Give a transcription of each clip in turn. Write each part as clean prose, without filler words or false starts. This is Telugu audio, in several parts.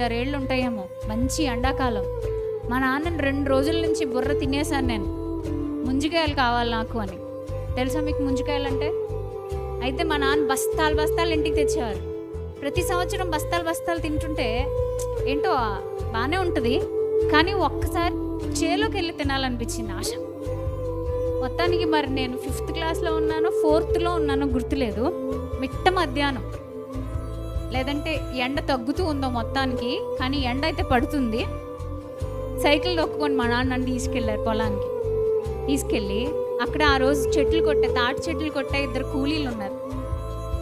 6 ఉంటాయేమో, మంచి ఎండాకాలం. మా నాన్నని 2 రోజుల నుంచి బుర్ర తినేసాను నేను, ముంజికాయలు కావాలి నాకు అని. తెలుసా మీకు ముంజికాయలు అంటే? అయితే మా నాన్న బస్తాలు బస్తాలు ఇంటికి తెచ్చేవారు. ప్రతి సంవత్సరం బస్తాలు బస్తాలు తింటుంటే ఏంటో బాగానే ఉంటుంది, కానీ ఒక్కసారి చేలోకి వెళ్ళి తినాలనిపించింది ఆశ. మొత్తానికి మరి నేను 5th క్లాస్లో ఉన్నానో 4thలో ఉన్నానో గుర్తులేదు. మిట్ట మధ్యాహ్నం, లేదంటే ఎండ తగ్గుతూ ఉందో మొత్తానికి, కానీ ఎండ అయితే పడుతుంది. సైకిల్ తొక్కుకొని మా నాన్న నన్ను తీసుకెళ్ళారు పొలానికి. తీసుకెళ్ళి అక్కడ ఆ రోజు తాటి చెట్లు కొట్టే 2 కూలీలు ఉన్నారు.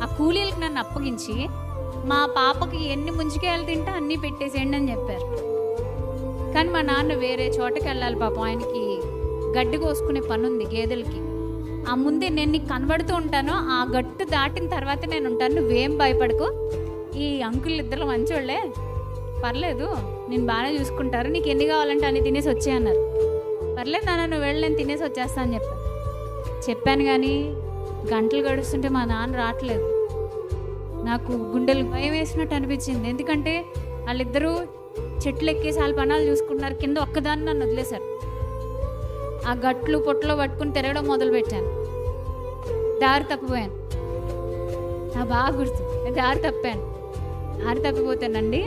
ఆ కూలీలకు నన్ను అప్పగించి మా పాపకి ఎన్ని ముంజికాయలు తింటే అన్నీ పెట్టేసేయండి అని చెప్పారు. కానీ మా నాన్న వేరే చోటకి వెళ్ళాలి పాపం, ఆయనకి గడ్డి కోసుకునే పని ఉంది గేదెలకి. ఆ ముందే నేను నీకు కనబడుతూ ఉంటాను, ఆ గట్టు దాటిన తర్వాత నేను ఉంటాను, నువ్వేం భయపడకు, ఈ అంకుల్ ఇద్దరు మంచోళ్ళే, పర్లేదు, నేను బాగానే చూసుకుంటారు, నీకు ఎన్ని కావాలంటే అన్ని తినేసి వచ్చాయన్నారు. పర్లేదు నాన్న, నువ్వు వెళ్ళి నేను తినేసి వచ్చేస్తా అని చెప్పాను. కానీ గంటలు గడుస్తుంటే మా నాన్న రావట్లేదు. నాకు గుండెలు భయం వేసినట్టు అనిపించింది. ఎందుకంటే వాళ్ళిద్దరూ చెట్లు ఎక్కేసి వాళ్ళ పనాలు చూసుకుంటున్నారు, కింద ఒక్కదాన్ని నన్ను వదిలేశారు. ఆ గట్లు పొట్టలో పట్టుకుని తిరగడం మొదలుపెట్టాను. దారి తప్పిపోయాను. నా బాగా గుర్తు, దారి తప్పిపోతానండి.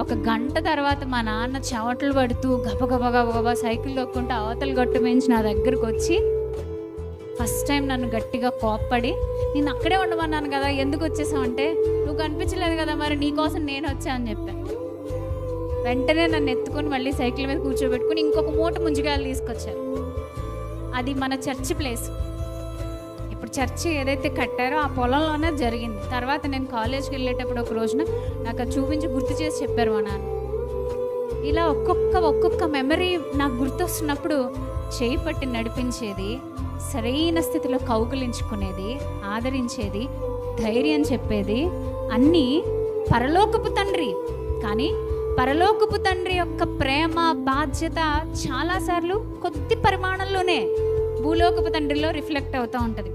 1 గంట తర్వాత మా నాన్న చెమటలు పడుతూ గబగబా సైకిల్ తొక్కుంటూ అవతల గట్టు మించి నా దగ్గరకు వచ్చి ఫస్ట్ టైం నన్ను గట్టిగా కోప్పడి, నేను అక్కడే ఉండమన్నాను కదా, ఎందుకు వచ్చేసావు అంటే, నువ్వు కనిపించలేదు కదా, మరి నీకోసం నేను వచ్చా అని చెప్పాను. వెంటనే నన్ను ఎత్తుకొని మళ్ళీ సైకిల్ మీద కూర్చోబెట్టుకుని ఇంకొక మూట ముంజికాయలు తీసుకొచ్చారు. అది మన చర్చి ప్లేస్. ఇప్పుడు చర్చి ఏదైతే కట్టారో ఆ పొలంలోనే జరిగింది. తర్వాత నేను కాలేజ్కి వెళ్ళేటప్పుడు ఒక రోజున నాకు అది చూపించి గుర్తు చేసి చెప్పారు మా నాన్న. ఇలా ఒక్కొక్క మెమరీ నాకు గుర్తొస్తున్నప్పుడు చేయి పట్టి నడిపించేది, సరైన స్థితిలో కౌగులించుకునేది, ఆదరించేది, ధైర్యం చెప్పేది అన్నీ పరలోకపు తండ్రి. కానీ పరలోకపు తండ్రి యొక్క ప్రేమ, బాధ్యత చాలాసార్లు కొద్ది పరిమాణంలోనే భూలోకపు తండ్రిలో రిఫ్లెక్ట్ అవుతూ ఉంటుంది.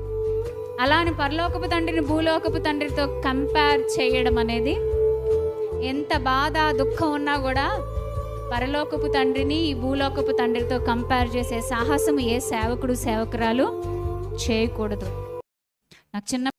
అలా అని పరలోకపు తండ్రిని భూలోకపు తండ్రితో కంపేర్ చేయడం అనేది, ఎంత బాధ దుఃఖం ఉన్నా కూడా పరలోకపు తండ్రిని ఈ భూలోకపు తండ్రితో కంపేర్ చేసే సాహసం ఏ సేవకుడు సేవకురాలు చేయకూడదు. నాకు చిన్న